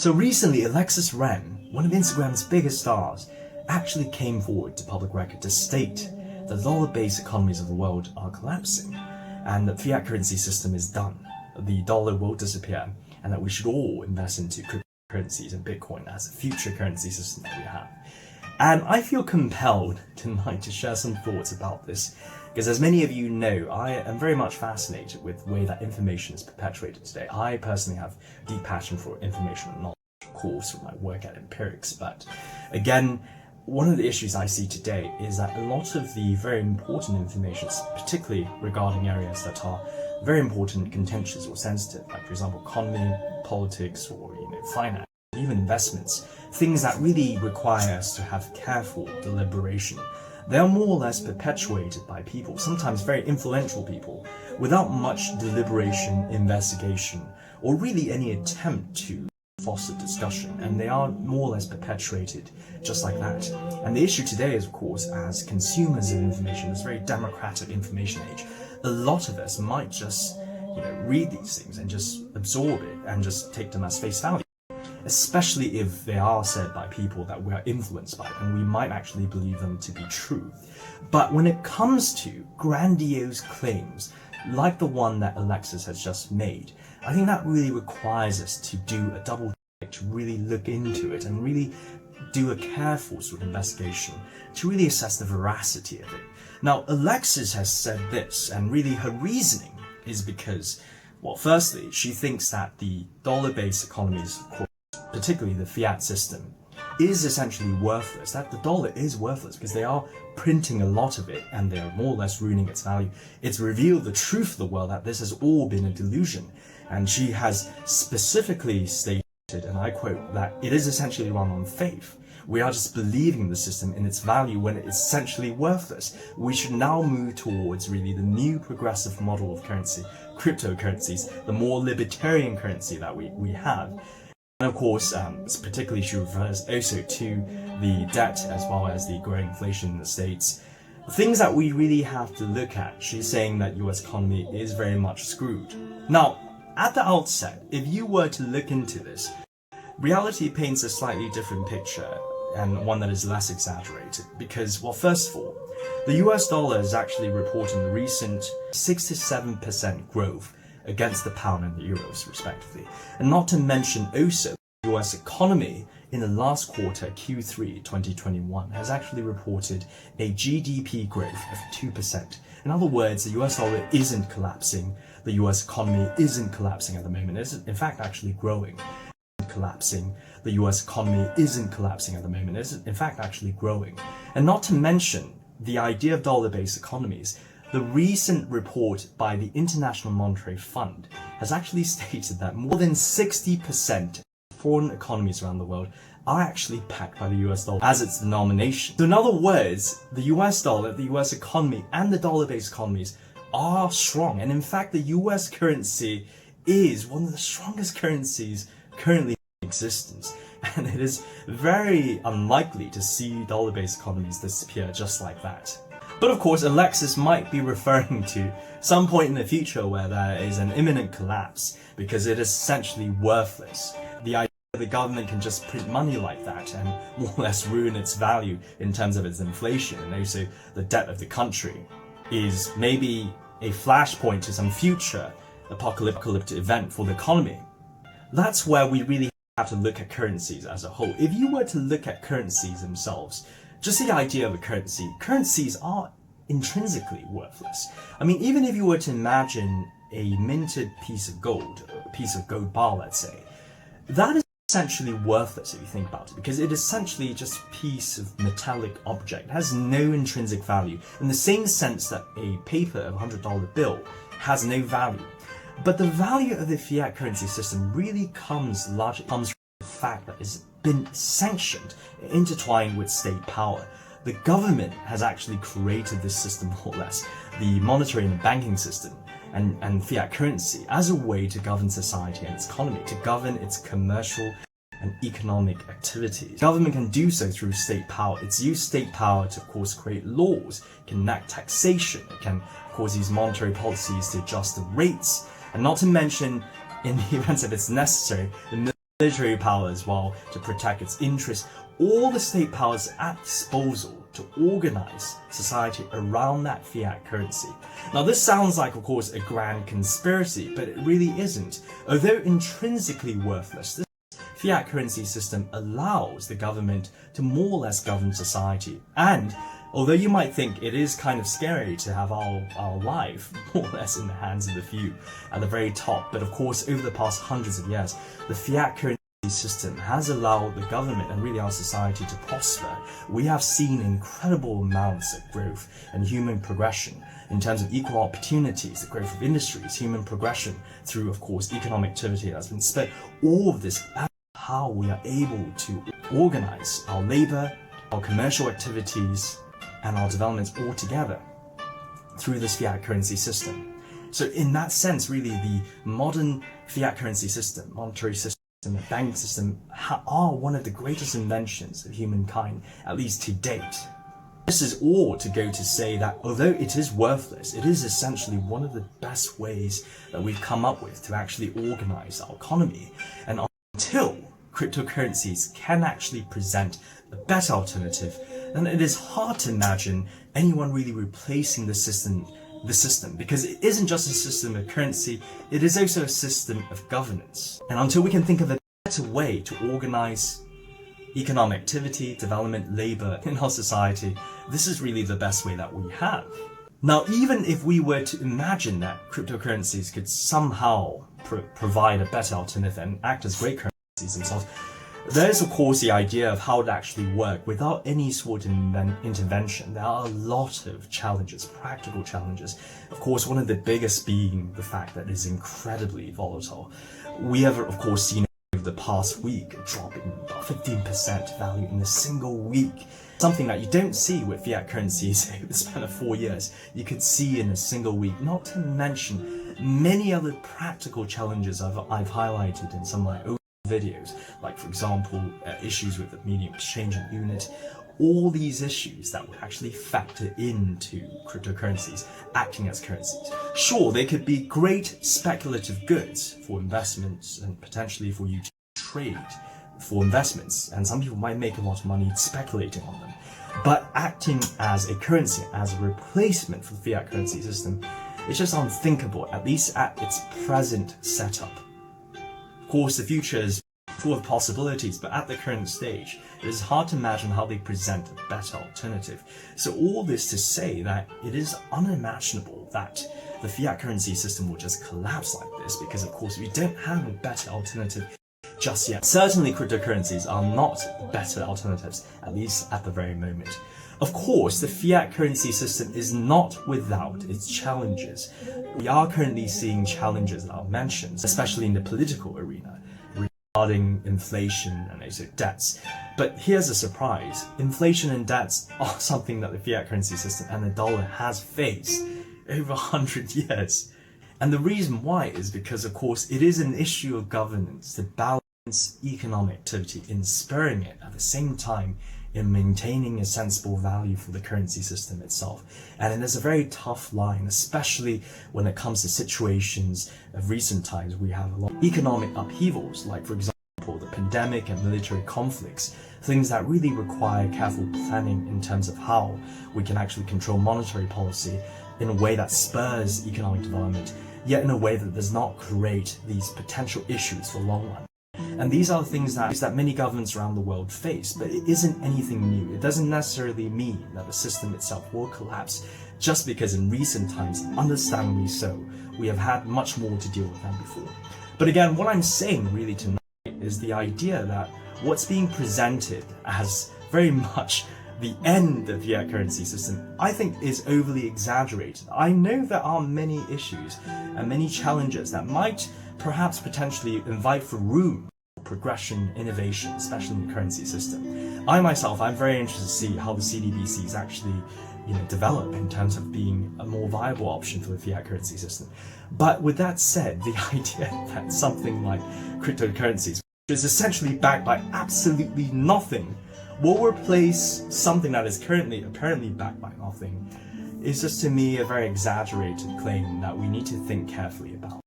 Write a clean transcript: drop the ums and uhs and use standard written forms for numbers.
So recently, Alexis Ren, one of Instagram's biggest stars, actually came forward to public record to state that the dollar-based economies of the world are collapsing and that fiat currency system is done. The dollar will disappear and that we should all invest into cryptocurrencies and Bitcoin as a future currency system that we have. And I feel compelled tonight to share some thoughts about this because, as many of you know, I am very much fascinated with the way that information is perpetuated today. I personally have a deep passion for information and knowledge, of course, from my work at Empirics. But again, one of the issues I see today is that a lot of the very important information, particularly regarding areas that are very important, contentious or sensitive, like for example, economy, politics, or finance, even investments, things that really require us to have careful deliberation, they are more or less perpetuated by people, sometimes very influential people, without much deliberation, investigation, or really any attempt to foster discussion, and they are more or less perpetuated just like that. And the issue today is, of course, as consumers of information, this very democratic information age, a lot of us might just read these things and just absorb it and just take them as face value, especially if they are said by people that we are influenced by, and we might actually believe them to be true. But when it comes to grandiose claims like the one that Alexis has just made, I think that really requires us to do a double check, to really look into it and really do a careful sort of investigation to really assess the veracity of it. Now, Alexis has said this, and really her reasoning is because, well, firstly, she thinks that the dollar-based economies, of course, particularly the fiat system, is essentially worthless, that the dollar is worthless because they are printing a lot of it and they are more or less ruining its value. It's revealed the truth of the world that this has all been a delusion. And she has specifically stated, and I quote, that it is essentially run on faith. We are just believing the system in its value when it's essentially worthless. We should now move towards really the new progressive model of currency, cryptocurrencies, the more libertarian currency that we have. And of course, particularly she refers also to the debt as well as the growing inflation in the States. Things that we really have to look at. She's saying that US economy is very much screwed. Now, at the outset, if you were to look into this, reality paints a slightly different picture and one that is less exaggerated because, well, first of all, the US dollar is actually reporting the recent 6 to 7% growth against the pound and the euros, respectively. And not to mention also, the US economy in the last quarter, Q3 2021, has actually reported a GDP growth of 2%. In other words, the US dollar isn't collapsing, the US economy isn't collapsing at the moment, it's in fact actually growing. Collapsing, the US economy isn't collapsing at the moment, it's in fact actually growing. And not to mention the idea of dollar-based economies. The recent report by the International Monetary Fund has actually stated that more than 60% of foreign economies around the world are actually backed by the US dollar as its denomination. So in other words, the US dollar, the US economy, and the dollar-based economies are strong. And in fact, the US currency is one of the strongest currencies currently in existence. And it is very unlikely to see dollar-based economies disappear just like that. But of course, Alexis might be referring to some point in the future where there is an imminent collapse because it is essentially worthless. The idea that the government can just print money like that and more or less ruin its value in terms of its inflation and also the debt of the country is maybe a flashpoint to some future apocalyptic event for the economy. That's where we really have to look at currencies as a whole. If you were to look at currencies themselves, just the idea of a currency, currencies are intrinsically worthless. I mean, even if you were to imagine a minted piece of gold, a piece of gold bar, let's say, that is essentially worthless if you think about it, because it is essentially just a piece of metallic object. It has no intrinsic value, in the same sense that a paper of $100 bill has no value. But the value of the fiat currency system really comes from the fact that it's been sanctioned, intertwined with state power. The government has actually created this system, more or less, the monetary and banking system and fiat currency, as a way to govern society and its economy, to govern its commercial and economic activities. Government can do so through state power. It's used state power to, of course, create laws, it can enact taxation, it can, of course, use monetary policies to adjust the rates, and not to mention, in the event that it's necessary, the military power as well to protect its interests. All the state powers at disposal to organize society around that fiat currency. Now this sounds like, of course, a grand conspiracy, but it really isn't. Although intrinsically worthless, this fiat currency system allows the government to more or less govern society. And although you might think it is kind of scary to have our life more or less in the hands of the few at the very top, but of course over the past hundreds of years, the fiat currency system has allowed the government and really our society to prosper. We have seen incredible amounts of growth and human progression in terms of equal opportunities, the growth of industries, human progression through, of course, economic activity that's been spent. All of this, how we are able to organize our labor, our commercial activities, and our developments all together through this fiat currency system. So in that sense, really, the modern fiat currency system, monetary system, the banking system are one of the greatest inventions of humankind, at least to date. This is all to go to say that although it is worthless, it is essentially one of the best ways that we've come up with to actually organize our economy. And until cryptocurrencies can actually present a better alternative, then it is hard to imagine anyone really replacing the system, because it isn't just a system of currency, it is also a system of governance. And until we can think of a better way to organize economic activity, development, labor in our society, this is really the best way that we have. Now, even if we were to imagine that cryptocurrencies could somehow provide a better alternative and act as great currencies themselves, there's of course the idea of how it actually work without any sort of intervention. There are a lot of challenges, practical challenges. Of course, one of the biggest being the fact that it is incredibly volatile. We have of course seen over the past week a drop in about 15% value in a single week. Something that you don't see with fiat currencies over the span of 4 years. You could see in a single week, not to mention many other practical challenges I've highlighted in some of my own videos, like for example issues with the medium exchange unit. All these issues that would actually factor into cryptocurrencies acting as currencies. Sure, they could be great speculative goods for investments and potentially for you to trade for investments, and some people might make a lot of money speculating on them, but acting as a currency, as a replacement for the fiat currency system, it's just unthinkable, at least at its present setup. Of course, the future is full of possibilities, but at the current stage, it is hard to imagine how they present a better alternative. So all this to say that it is unimaginable that the fiat currency system will just collapse like this, because of course we don't have a better alternative just yet. Certainly cryptocurrencies are not better alternatives, at least at the very moment. Of course, the fiat currency system is not without its challenges. We are currently seeing challenges that are mentioned, especially in the political arena, regarding inflation and also debts. But here's a surprise. Inflation and debts are something that the fiat currency system and the dollar has faced over 100 years. And the reason why is because, of course, it is an issue of governance to balance economic activity in spurring it at the same time in maintaining a sensible value for the currency system itself. And it is a very tough line, especially when it comes to situations of recent times. We have a lot of economic upheavals, like for example, the pandemic and military conflicts, things that really require careful planning in terms of how we can actually control monetary policy in a way that spurs economic development, yet in a way that does not create these potential issues for the long run. And these are things that many governments around the world face, but it isn't anything new. It doesn't necessarily mean that the system itself will collapse, just because in recent times, understandably so, we have had much more to deal with than before. But again, what I'm saying really tonight is the idea that what's being presented as very much the end of the fiat currency system, I think is overly exaggerated. I know there are many issues and many challenges that might perhaps potentially invite for room for progression, innovation, especially in the currency system. I'm very interested to see how the CBDCs actually develop in terms of being a more viable option for the fiat currency system. But with that said, the idea that something like cryptocurrencies, which is essentially backed by absolutely nothing, will replace something that is currently apparently backed by nothing, is just to me a very exaggerated claim that we need to think carefully about.